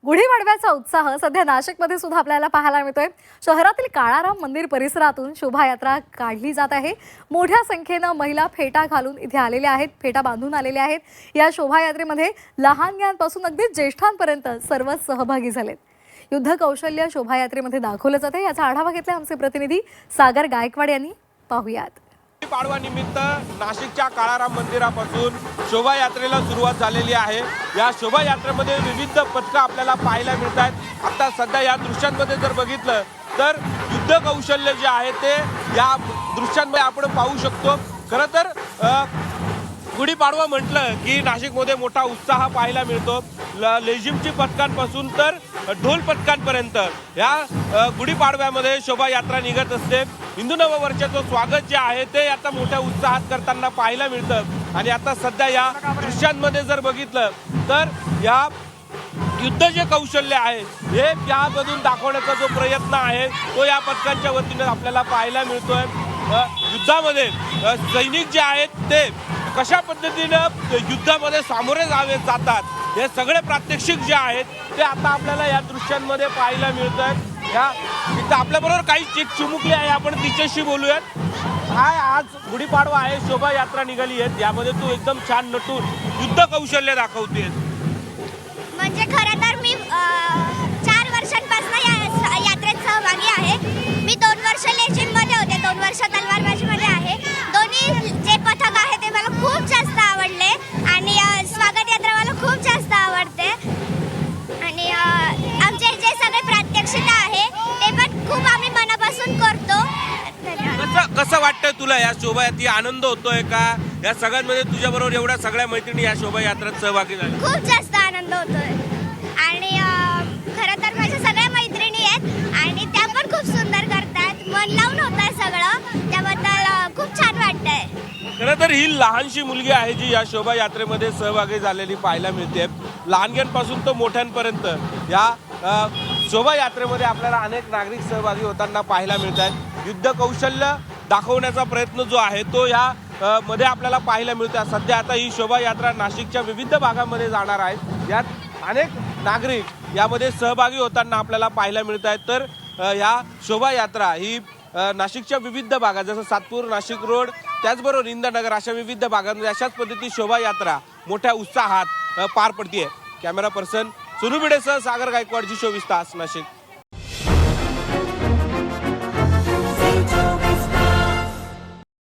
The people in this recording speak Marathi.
गुढीपाडव्याचा उत्साह सध्या नाशिकमध्ये सुद्धा आपल्याला पाहायला मिळतोय। शहरातील काळाराम मंदिर परिसरातून शोभायात्रा काढली जात आहे। मोठ्या संख्येने महिला फेटा घालून इथे आलेल्या आहेत, फेटा बांधून आलेल्या आहेत। या शोभायात्रेमध्ये लहानग्यांपासून अगदी ज्येष्ठांपर्यंत सर्वच सहभागी झालेत। युद्ध कौशल्य शोभायात्रेमध्ये दाखवलं जाते। याचा आढावा घेतला आमचे प्रतिनिधी सागर गायकवाड यांनी। पाहूयात। पाडवा निमित्त नाशिकच्या काळाराम मंदिरापासून शोभायात्रेला सुरुवात झालेली आहे। या शोभायात्रेमध्ये विविध पथकं आपल्याला पाहायला मिळतात। आता सध्या या दृश्यांमध्ये जर बघितलं तर युद्ध कौशल्य जे आहे ते या दृश्यांमध्ये आपण पाहू शकतो। खरं तर गुढीपाडवा म्हटलं की नाशिकमध्ये मोठा उत्साह पाहायला मिळतो। लेझिमची पथकांपासून तर ढोल पथकांपर्यंत या गुढीपाडव्यामध्ये शोभायात्रा निघत असते। हिंदू नववर्षाचं स्वागत जे आहे ते आता मोठ्या उत्साहात करताना पाहायला मिळतं। आणि आता सध्या या दृश्यांमध्ये जर बघितलं तर या युद्ध जे कौशल्य आहे हे यामधून दाखवण्याचा जो प्रयत्न आहे तो या पथकांच्या वतीने आपल्याला पाहायला मिळतोय। युद्धामध्ये सैनिक जे आहेत ते कशा पद्धतीनं युद्धामध्ये सामोरे जातात हे सगळे प्रात्यक्षिक जे आहेत ते आता आपल्याला या दृश्यांमध्ये पाहायला मिळत आहेत। या इथं आपल्याबरोबर काही चिक चिमुकली आहे, आपण तिच्याशी बोलूयात। काय आज गुढीपाडवा आहे, शोभायात्रा निघाली आहे, यामध्ये तू एकदम छान नटून युद्ध कौशल्य दाखवतेस। म्हणजे खरं तर मी 4 वर्षांपासून या यात्रेत सहभागी आहे। मी 2 वर्ष लेझिममध्ये होते, 2 वर्ष तलवारबाजीमध्ये आहे। दोन्ही जे पथक आहे ते मला खूप जास्त आवडले आणि स्वागत यात्रा मला खूप जास्त आवडते। आणि आमचे जे सगळे प्रात्यक्षिक आहे ते पण खूप आम्ही मनापासून करतो। कसं वाटतंय तुला या शोभायात्रेत? आनंद होतोय का? या सगळ्यांमध्ये तुझ्याबरोबर एवढ्या सगळ्या मैत्रिणी या शोभायात्रेत सहभागी झाल्या? खूप जास्त आनंद होतोय आणि खरं तर माझ्या सगळ्या मैत्रिणी आहेत आणि त्या पण खूप सुंदर करतात। मन लावून होतंय सगळं, त्याबद्दल खूप छान वाटतंय। खरं तर ही लहानशी मुलगी आहे जी या शोभायात्रेमध्ये सहभागी झालेली पाहायला मिळते। लहानग्यांपासून तो मोठ्यांपर्यंत या शोभायात्रेमध्ये आपल्याला अनेक नागरिक सहभागी होताना पाहायला मिळत आहेत। युद्ध कौशल्य दाखवण्याचा प्रयत्न जो आहे तो या मध्ये आपल्याला पाहायला मिळतो। सध्या आता ही शोभायात्रा नाशिकच्या विविध भागांमध्ये जाणार आहे। यात अनेक नागरिक यामध्ये सहभागी होताना आपल्याला पाहायला मिळत आहेत। तर या शोभायात्रा ही नाशिकच्या विविध भागात जसं सातपूर, नाशिक रोड, त्याचबरोबर इंदिरानगर अशा विविध भागांमध्ये अशाच पद्धती शोभायात्रा मोठ्या उत्साहात पार पडते। कॅमेरा पर्सन सुनू भिडेसह सागर गायकवाड, जी 24 तास, नाशिक।